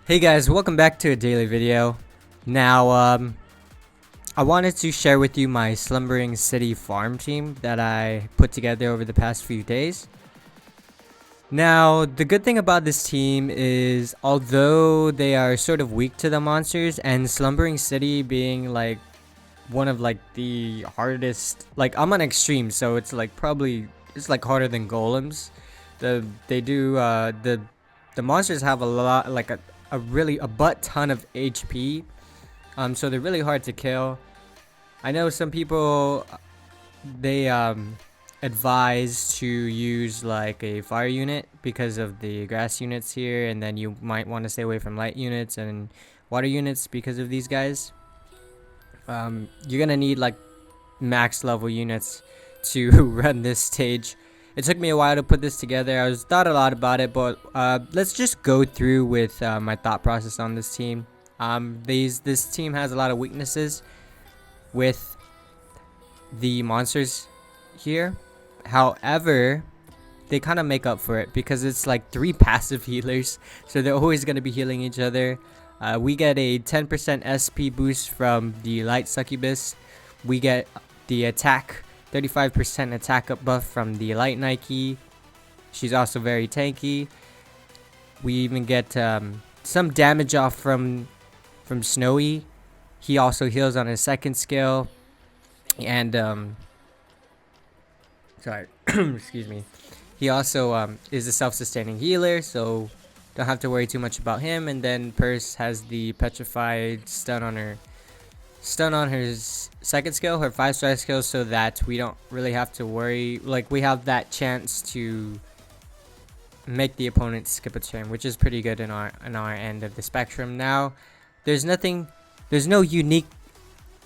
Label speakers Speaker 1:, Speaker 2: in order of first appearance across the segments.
Speaker 1: Hey guys, welcome back to a daily video. Now, I wanted to share with you my Slumbering City farm team that I put together over the past few days. Now, the good thing about this team is, although they are sort of weak to the monsters, and Slumbering City being like one of like the hardest, like I'm on extreme, so it's like probably it's like harder than golems. The monsters have a lot, like a butt ton of HP, so they're really hard to kill. I know some people they advise to use like a fire unit because of the grass units here, and then you might want to stay away from light units and water units because of these guys. You're gonna need like max level units to run this stage. It took me a while to put this together. I was thought a lot about it, but let's just go through with my thought process on this team. This team has a lot of weaknesses with the monsters here. However, they kind of make up for it because it's like 3 passive healers, so they're always going to be healing each other. We get a 10% SP boost from the Light Succubus. We get the attack 35% attack up buff from the Light Nike. She's also very tanky. We even get some damage off from Snowy. He also heals on his second skill, and sorry, excuse me. He also is a self-sustaining healer, so don't have to worry too much about him. And then Purse has the petrified stun on her second skill, her 5-star skill, so that we don't really have to worry. Like, we have that chance to make the opponent skip a turn, which is pretty good in our end of the spectrum. Now, there's no unique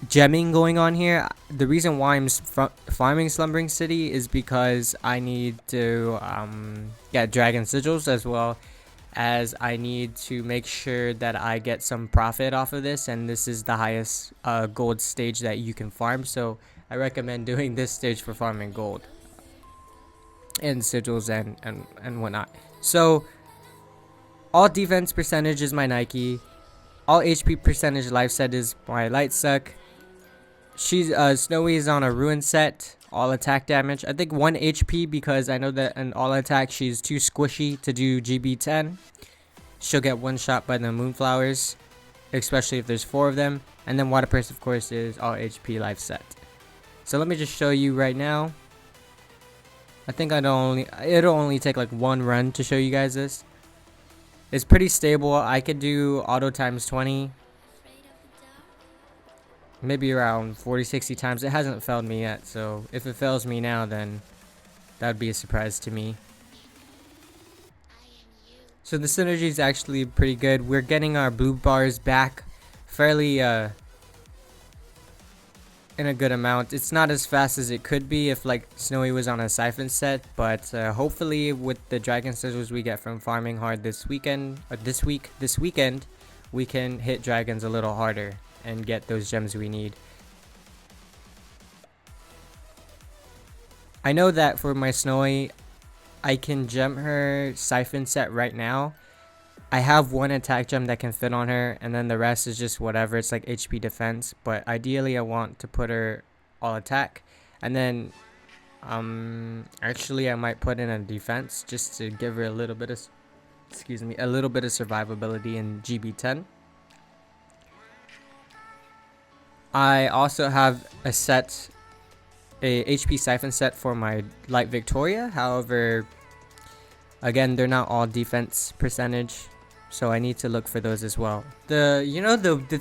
Speaker 1: gemming going on here. The reason why I'm farming Slumbering City is because I need to get dragon sigils, as well as I need to make sure that I get some profit off of this, and this is the highest gold stage that you can farm, so I recommend doing this stage for farming gold and sigils and whatnot. So all defense percentage is my Nike, all HP percentage life set is my Light Suck. She's Snowy is on a ruin set, all attack damage. I think 1 HP because I know that in all attack she's too squishy to do GB10. She'll get one shot by the moonflowers, especially if there's 4 of them. And then Water Purse, of course, is all HP life set. So let me just show you right now. I think it'll only take like 1 run to show you guys this. It's pretty stable. I could do auto times 20. Maybe around 40-60 times. It hasn't failed me yet, so if it fails me now, then that would be a surprise to me. So the synergy is actually pretty good. We're getting our blue bars back fairly in a good amount. It's not as fast as it could be if like Snowy was on a siphon set, but hopefully with the dragon sigils we get from farming hard this weekend, this weekend, we can hit dragons a little harder and get those gems we need. I know that for my Snowy, I can gem her siphon set right now. I have 1 attack gem that can fit on her, and then the rest is just whatever. It's like HP defense, but ideally I want to put her all attack, and then actually I might put in a defense just to give her a little bit of survivability in GB10. I also have a HP siphon set for my Light Victoria. However, again, they're not all defense percentage, so I need to look for those as well. The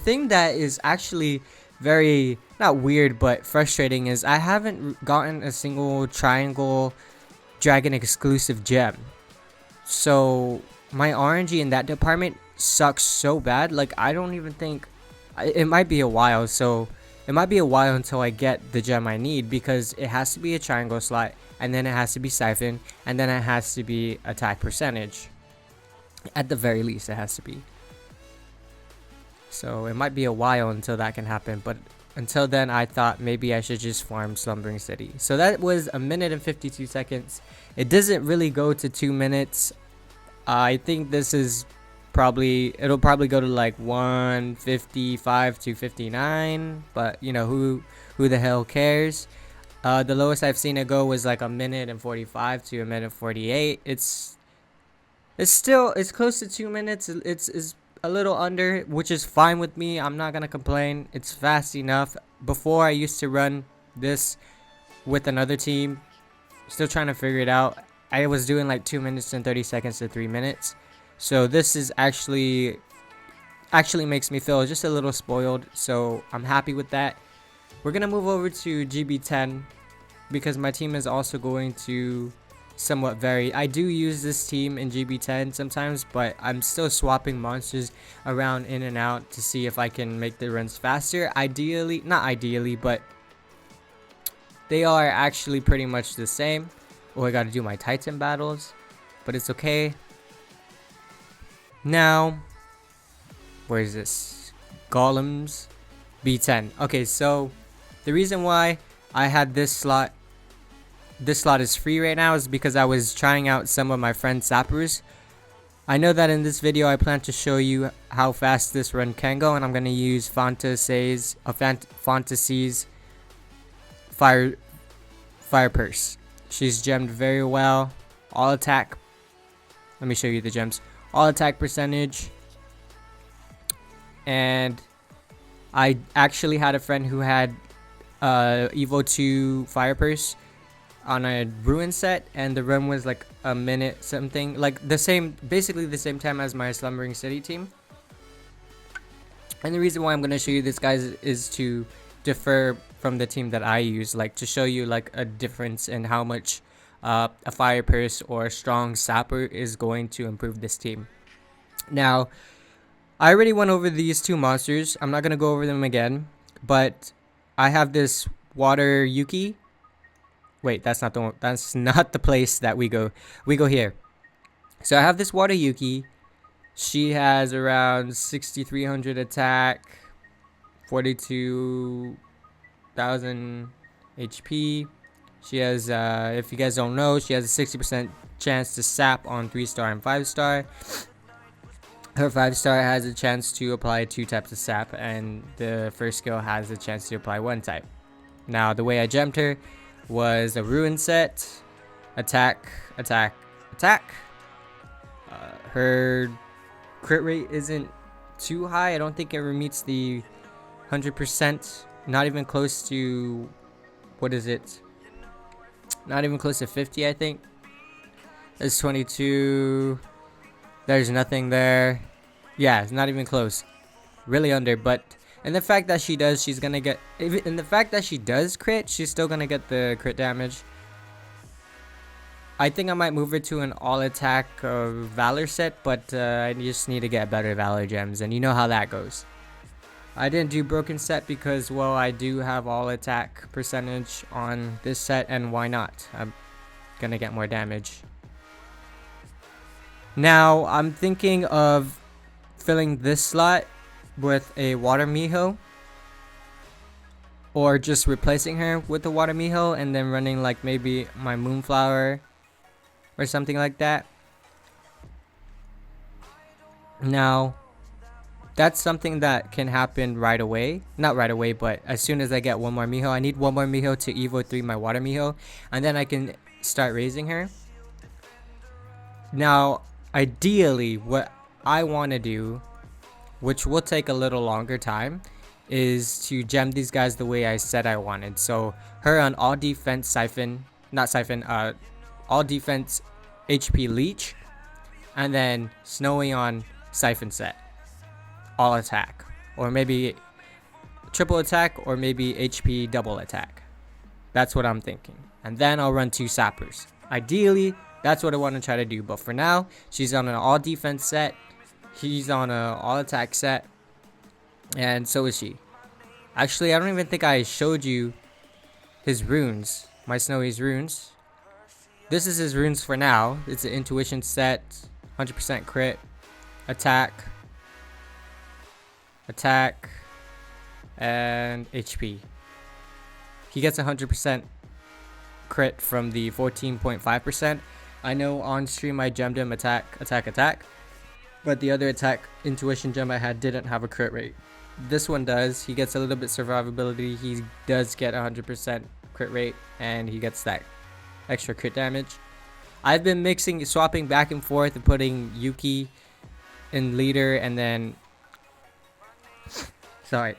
Speaker 1: thing that is actually very, not weird, but frustrating is I haven't gotten a single triangle dragon exclusive gem. So my RNG in that department sucks so bad. Like, I don't even think it might be a while, until I get the gem I need, because it has to be a triangle slot, and then it has to be siphon, and then it has to be attack percentage. At the very least, it has to be. So it might be a while until that can happen, but until then, I thought maybe I should just farm Slumbering City. So that was 1 minute and 52 seconds. It doesn't really go to 2 minutes. I think this is it'll probably go to like 155 to 59, but you know, who the hell cares. The lowest I've seen it go was like a minute and 45 to a minute 48. It's close to 2 minutes. It's a little under, which is fine with me. I'm not gonna complain. It's fast enough. Before, I used to run this with another team, still trying to figure it out. I was doing like 2 minutes and 30 seconds to 3 minutes. So this is actually makes me feel just a little spoiled. So I'm happy with that. We're gonna move over to GB10 because my team is also going to somewhat vary. I do use this team in GB10 sometimes, but I'm still swapping monsters around in and out to see if I can make the runs faster. Ideally, not ideally, but they are actually pretty much the same. Oh, I gotta do my Titan battles, but it's okay. Now, where is this? Golems B10. Okay, so the reason why I had this slot is free right now is because I was trying out some of my friend's sappers. I know that in this video I plan to show you how fast this run can go, and I'm gonna use Fantasy's fire purse. She's gemmed very well. All attack. Let me show you the gems. All attack percentage. And I actually had a friend who had Evo 2 fire purse on a ruin set, and the run was like a minute something, like basically the same time as my Slumbering City team. And the reason why I'm going to show you this, guys, is to differ from the team that I use, like to show you like a difference in how much a fire purse or a strong sapper is going to improve this team. Now, I already went over these two monsters. I'm not going to go over them again, but I have this water Yuki. Wait, that's not the place that we go. We go here. So I have this water Yuki. She has around 6,300 attack, 42,000 HP. She has, if you guys don't know, she has a 60% chance to sap on 3-star and 5-star. Her 5-star has a chance to apply 2 types of sap, and the first skill has a chance to apply 1 type. Now, the way I gemmed her was a ruin set, attack. Her crit rate isn't too high. I don't think it meets the 100%. Not even close to, what is it? Not even close to 50, I think. There's 22. There's nothing there. Yeah, it's not even close. Really under, but and the fact that she does, she's gonna get. And the fact that she does crit, she's still gonna get the crit damage. I think I might move her to an all attack Valor set, but I just need to get better Valor gems, and you know how that goes. I didn't do broken set because, well, I do have all attack percentage on this set, and why not? I'm gonna get more damage. Now I'm thinking of filling this slot with a water Miho, or just replacing her with the water Miho and then running like maybe my Moonflower or something like that. Now that's something that can happen right away. Not right away, but as soon as I get one more Miho. I need one more Miho to Evo 3 my water Miho, and then I can start raising her. Now, ideally, what I want to do, which will take a little longer time, is to gem these guys the way I said I wanted. So her on all defense all defense HP leech, and then Snowy on siphon set, all attack, or maybe triple attack, or maybe HP double attack. That's what I'm thinking. And then I'll run 2 sappers. Ideally, that's what I want to try to do. But for now, she's on an all defense set. He's on an all attack set. And so is she. Actually, I don't even think I showed you his runes. My Snowy's runes. This is his runes for now. It's an intuition set. 100% crit. Attack. And HP. He gets 100% crit from the 14.5%. I know on stream I gemmed him attack. but the other attack intuition gem I had didn't have a crit rate. This one does. He gets a little bit survivability. He does get 100% crit rate, and he gets that extra crit damage. I've been swapping back and forth and putting Yuki in leader, and then I've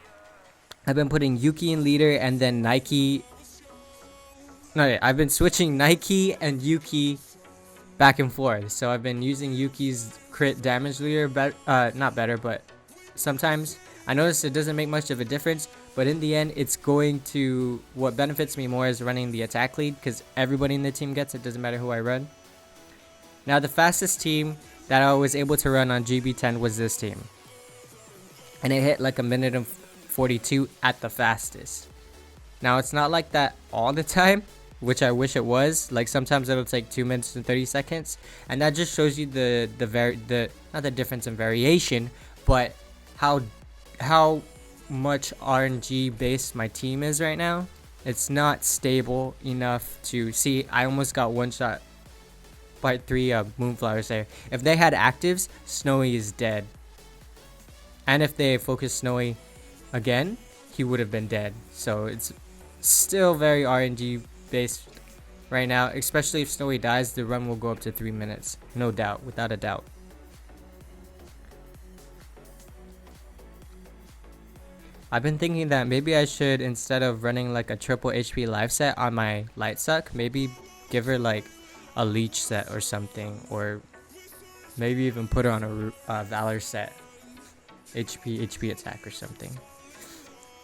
Speaker 1: been putting Yuki in leader and then Nike. No, I've been switching Nike and Yuki back and forth. So I've been using Yuki's crit damage leader, not better, but sometimes. I noticed it doesn't make much of a difference, but in the end, it's going to, what benefits me more is running the attack lead, because everybody in the team gets it, doesn't matter who I run. Now, the fastest team that I was able to run on GB10 was this team. And it hit like a minute and 42 at the fastest. Now, it's not like that all the time, which I wish it was. Like, sometimes it'll take 2 minutes and 30 seconds. And that just shows you not the difference in variation, but how much RNG based my team is right now. It's not stable enough to see. I almost got one shot by 3 Moonflowers there. If they had actives, Snowy is dead. And if they focused Snowy again, he would have been dead. So it's still very RNG based right now. Especially if Snowy dies, the run will go up to 3 minutes. No doubt, without a doubt. I've been thinking that maybe I should, instead of running like a triple HP life set on my light suck, maybe give her like a leech set or something, or maybe even put her on a valor set, HP attack or something.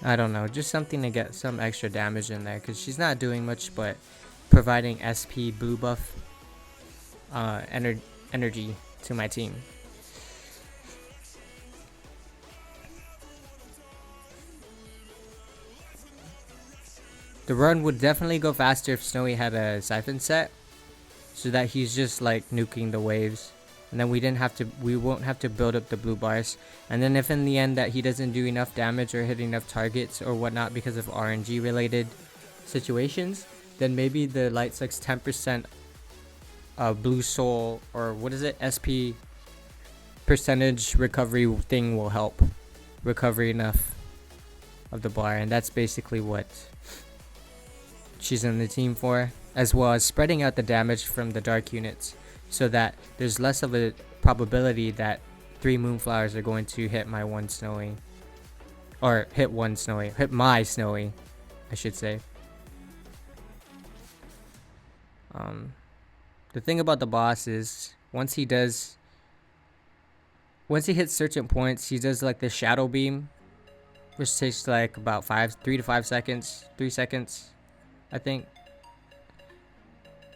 Speaker 1: I don't know, just something to get some extra damage in there, because she's not doing much but providing SP blue buff energy to my team. The run would definitely go faster if Snowy had a siphon set, so that he's just like nuking the waves, and then we won't have to build up the blue bars. And then if in the end that he doesn't do enough damage or hit enough targets or whatnot because of RNG related situations, then maybe the light sucks 10% blue soul, or what is it, SP percentage recovery thing will help recover enough of the bar, and that's basically what she's in the team for, as well as spreading out the damage from the dark units so that there's less of a probability that 3 Moonflowers are going to hit my one Snowy, or hit my Snowy, I should say. The thing about the boss is once he hits certain points, he does like the shadow beam, which takes like about 3 to 5 seconds, 3 seconds, I think.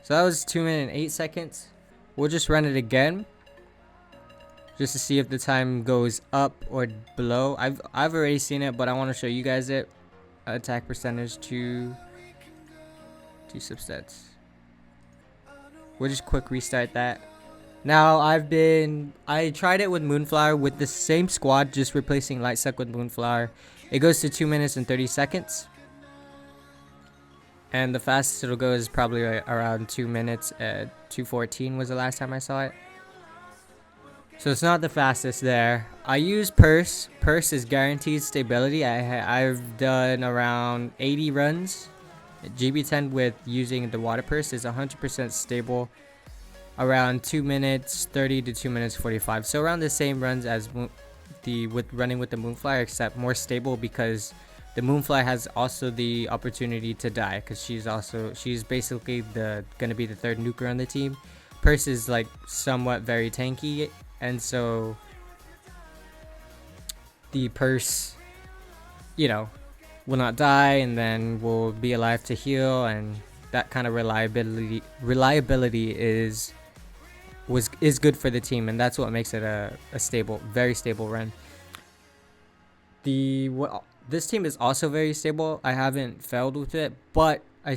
Speaker 1: So that was 2 minutes and 8 seconds. We'll just run it again, just to see if the time goes up or below. I've already seen it, but I want to show you guys it. Attack percentage to substats. We'll just quick restart that. Now I tried it with Moonflower with the same squad, just replacing Light Suck with Moonflower. It goes to 2 minutes and 30 seconds. And the fastest it'll go is probably around 2 minutes. 2:14 was the last time I saw it. So it's not the fastest there. I use Purse. Purse is guaranteed stability. I've done around 80 runs. GB10 with using the water purse is 100% stable. Around 2 minutes 30 to 2 minutes 45. So around the same runs as running with the Moonfly, except more stable, because the Moonfly has also the opportunity to die, because she's basically gonna be the 3rd nuker on the team. Purse is like somewhat very tanky, and so the Purse, will not die, and then will be alive to heal, and that kind of reliability is good for the team, and that's what makes it a stable, very stable run. This team is also very stable. I haven't failed with it, but I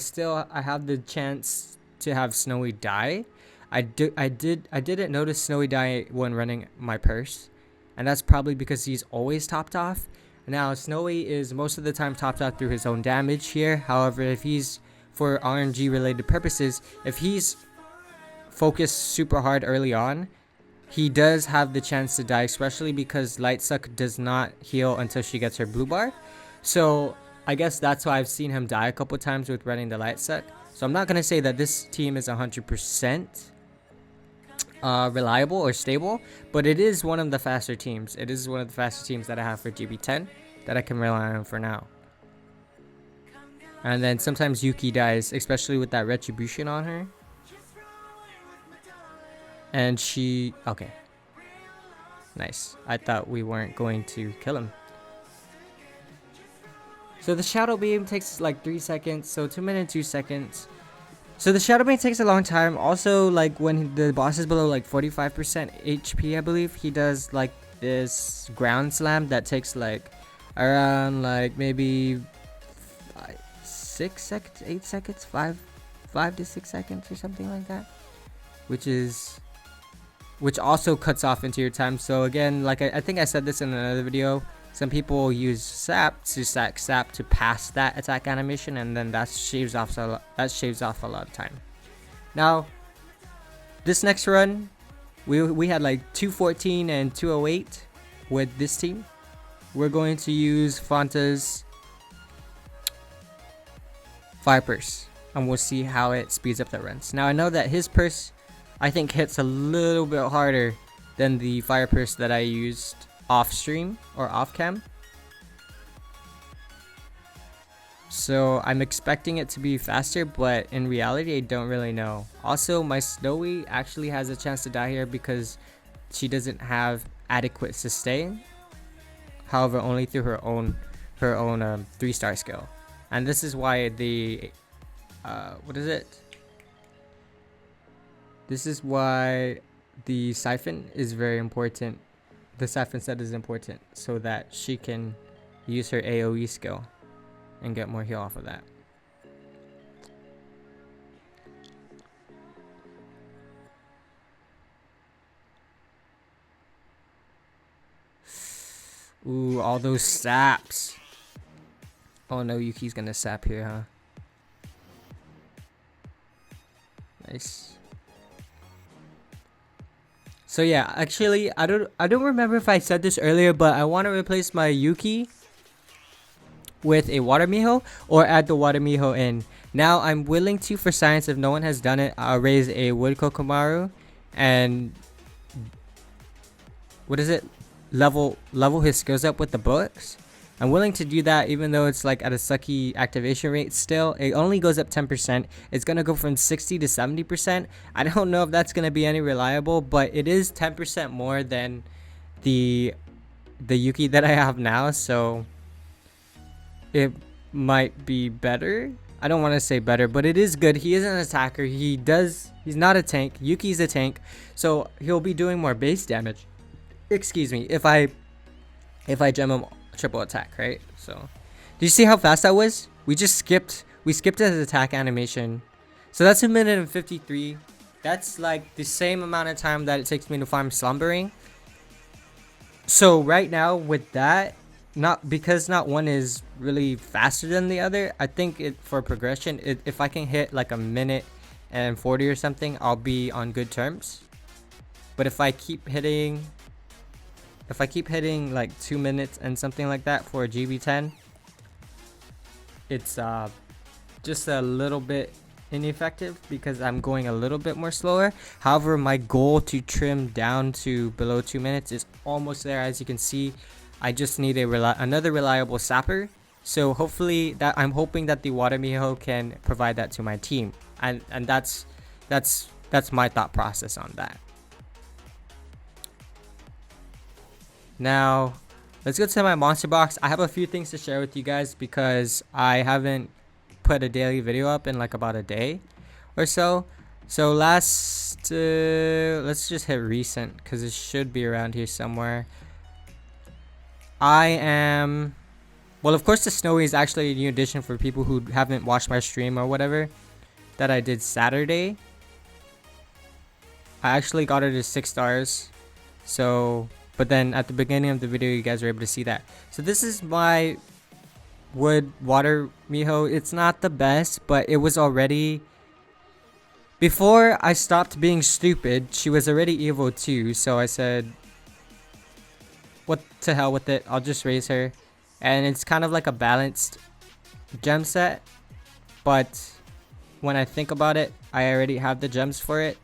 Speaker 1: have the chance to have Snowy die. I didn't notice Snowy die when running my Purse, and that's probably because he's always topped off. Now Snowy is most of the time topped off through his own damage here. However, if he's, for RNG related purposes, if he's focused super hard early on, he does have the chance to die, especially because Light Suck does not heal until she gets her blue bar. So I guess that's why I've seen him die a couple times with running the Light Suck. So I'm not going to say that this team is 100% reliable or stable, but it is one of the faster teams. It is one of the faster teams that I have for GB10 that I can rely on for now. And then sometimes Yuki dies, especially with that Retribution on her. And she... Okay. Nice. I thought we weren't going to kill him. So the Shadow Beam takes like 3 seconds. So 2 minutes, 2 seconds. So the Shadow Beam takes a long time. Also, like when the boss is below like 45% HP, I believe, he does like this ground slam that takes like around like maybe 6 seconds, 8 seconds, 5 to 6 seconds or something like that. Which also cuts off into your time. So again, like I think I said this in another video, some people use sap to stack sap to pass that attack animation, and then that shaves off a lot of time. Now, this next run, we had like 214 and 208 with this team. We're going to use Fanta's Fire Purse, and we'll see how it speeds up the runs. Now I know that his purse, I think, hits a little bit harder than the Fire Purse that I used off stream or off cam. So I'm expecting it to be faster, but in reality I don't really know. Also, my Snowy actually has a chance to die here because she doesn't have adequate sustain. However, only through her own 3-star skill. And this is why the this is why the siphon is very important. The siphon set is important so that she can use her AoE skill and get more heal off of that. Ooh, all those saps. Oh no, Yuki's gonna sap here, huh? Nice. So yeah, actually, I don't remember if I said this earlier, but I want to replace my Yuki with a Water Miho or add the Water Miho in. Now I'm willing to, for science, if no one has done it, I'll raise a Wood Kokomaru and level his skills up with the books. I'm willing to do that, even though it's like at a sucky activation rate still. It only goes up 10%. It's going to go from 60 to 70%. I don't know if that's going to be any reliable, but it is 10% more than the Yuki that I have now, so it might be better. I don't want to say better, but it is good. He is an attacker. He's not a tank. Yuki's a tank, so he'll be doing more base damage. Excuse me, if I gem him triple attack, right? So do you see how fast that was? We skipped his attack animation. So that's 1 minute and 53. That's like the same amount of time that it takes me to farm Slumbering. So right now with that, not one is really faster than the other, I think for progression, if I can hit like 1 minute and 40 or something, I'll be on good terms. But if I keep hitting like 2 minutes and something like that for a GB10, it's just a little bit ineffective because I'm going a little bit more slower. However, my goal to trim down to below 2 minutes is almost there. As you can see, I just need another reliable sapper. So hopefully I'm hoping that the Water Miho can provide that to my team, and that's my thought process on that. Now, let's go to my monster box. I have a few things to share with you guys because I haven't put a daily video up in like about a day or so. So let's just hit recent because it should be around here somewhere. Well, of course, the Snowy is actually a new addition for people who haven't watched my stream or whatever that I did Saturday. I actually got her to 6 stars. So, but then at the beginning of the video, you guys were able to see that. So this is my Wood Water Miho. It's not the best, but it was already Before I stopped being stupid, she was already Evo 2, so I said, what to hell with it, I'll just raise her. And it's kind of like a balanced gem set, but when I think about it, I already have the gems for it.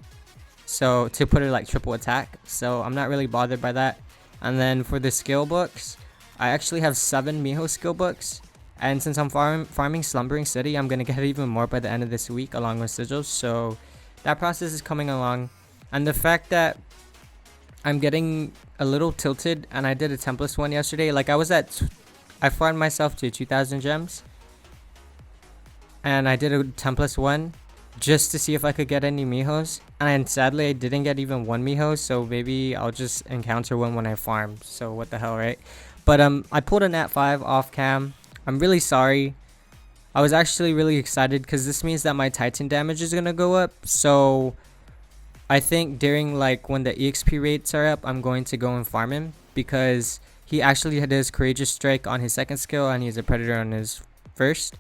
Speaker 1: So to put her like triple attack, so I'm not really bothered by that. And then for the skill books, I actually have 7 Miho skill books. And since I'm farming Slumbering City, I'm gonna get even more by the end of this week along with sigils. So that process is coming along. And the fact that I'm getting a little tilted, and I did a template one yesterday. Like I farmed myself to 2,000 gems. And I did a template one just to see if I could get any Mihos. And sadly, I didn't get even one Miho, so maybe I'll just encounter one when I farm. So what the hell, right? But I pulled a Nat 5 off cam. I'm really sorry. I was actually really excited because this means that my Titan damage is gonna go up. So I think during like when the EXP rates are up, I'm going to go and farm him because he actually had his Courageous Strike on his second skill and he's a Predator on his first.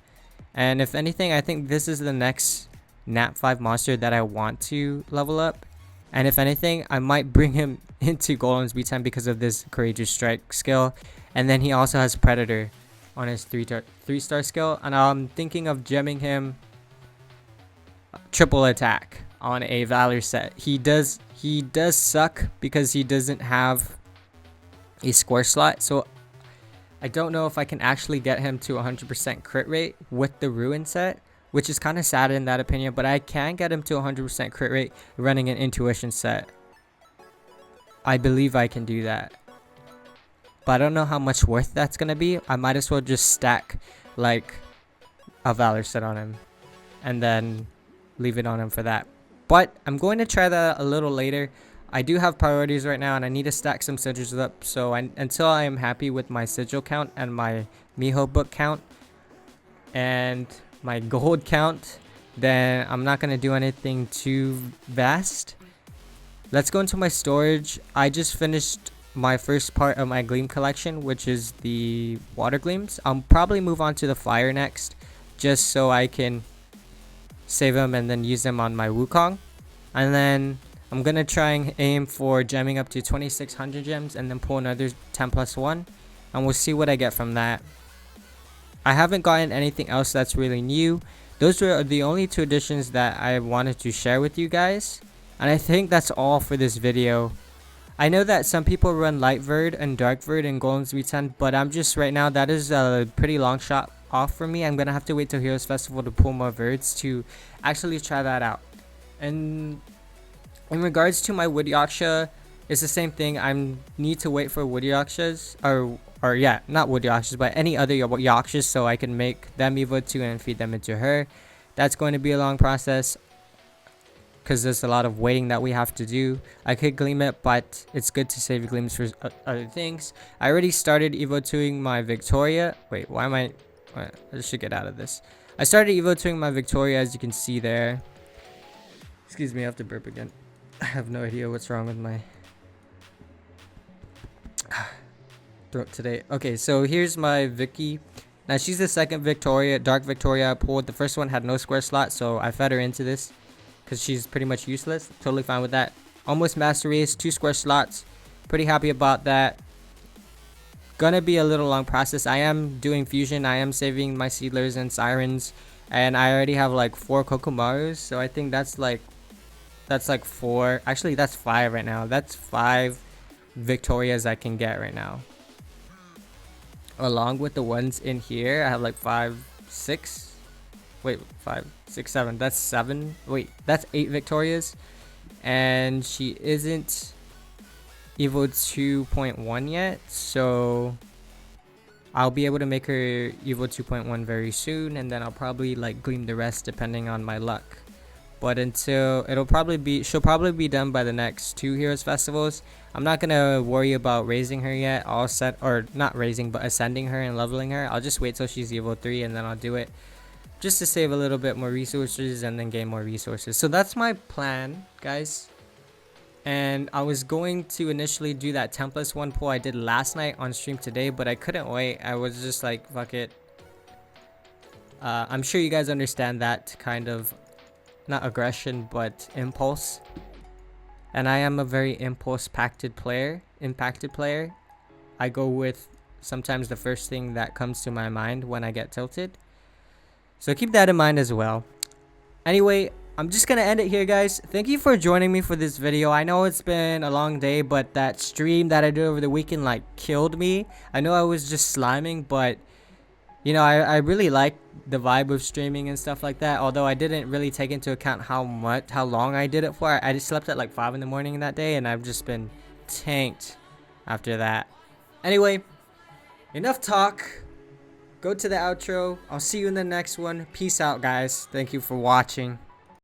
Speaker 1: And if anything, I think this is the next Nat 5 monster that I want to level up. And if anything, I might bring him into Golems B10 because of this Courageous Strike skill. And then he also has Predator on his 3-star skill. And I'm thinking of gemming him triple attack on a Valor set. He does suck because he doesn't have a score slot. So I don't know if I can actually get him to 100% crit rate with the Ruin set, which is kind of sad in that opinion, but I can get him to 100% crit rate running an Intuition set. I believe I can do that. But I don't know how much worth that's going to be. I might as well just stack like a Valor set on him and then leave it on him for that. But I'm going to try that a little later. I do have priorities right now and I need to stack some sigils up. So until I am happy with my sigil count and my Miho book count and my gold count, then I'm not going to do anything too vast. Let's go into my storage. I just finished my first part of my Gleam collection, which is the water gleams. I'll probably move on to the fire next just so I can save them and then use them on my Wukong. And then I'm gonna try and aim for gemming up to 2600 gems and then pull another 10+1, and we'll see what I get from that. I haven't gotten anything else that's really new. Those were the only 2 additions that I wanted to share with you guys, and I think that's all for this video. I know that some people run Light Verd and Dark Verd in Golems B10, but I'm just right now, that is a pretty long shot off for me. I'm gonna have to wait till Heroes Festival to pull more Verds to actually try that out. And in regards to my Wood Yaksha, it's the same thing. I need to wait for Wood Yakshas, or yeah, not Wood Yakshas, but any other Yakshas, so I can make them Evo 2 and feed them into her. That's going to be a long process because there's a lot of waiting that we have to do. I could gleam it, but it's good to save gleams for other things. I already started Evo 2ing my Victoria. Wait, why am I should get out of this. I started Evo 2ing my Victoria, as you can see there. Excuse me, I have to burp again. I have no idea what's wrong with my throat today. Okay, so here's my Vicky. Now she's the second Victoria, Dark Victoria I pulled. The first one had no square slot, so I fed her into this because she's pretty much useless. Totally fine with that. Almost master race, 2 square slots. Pretty happy about that. Gonna be a little long process. I am doing fusion. I am saving my Seedlers and Sirens, and I already have like 4 Kokomarus, so I think that's like 4. Actually, that's 5 right now. That's 5 Victorias I can get right now. Along with the ones in here, I have like 5, 6. Wait, 5, 6, 7. That's 7. Wait, that's 8 Victorias. And she isn't Evo 2.1 yet. So I'll be able to make her Evo 2.1 very soon. And then I'll probably like gleam the rest depending on my luck. But until she'll probably be done by the next 2 Heroes Festivals. I'm not gonna worry about raising her yet. I'll not raising, but ascending her and leveling her. I'll just wait till she's Evo 3 and then I'll do it, just to save a little bit more resources and then gain more resources. So that's my plan, guys. And I was going to initially do that 10+1 pull I did last night on stream today, but I couldn't wait. I was just like, fuck it. I'm sure you guys understand that kind of not aggression, but impulse. And I am a very impacted player. I go with sometimes the first thing that comes to my mind when I get tilted. So keep that in mind as well. Anyway, I'm just gonna end it here, guys. Thank you for joining me for this video. I know it's been a long day, but that stream that I did over the weekend like killed me. I know I was just sliming, but you know, I really like the vibe of streaming and stuff like that. Although I didn't really take into account how long I did it for. I just slept at like 5 in the morning that day, and I've just been tanked after that. Anyway, enough talk. Go to the outro. I'll see you in the next one. Peace out, guys. Thank you for watching.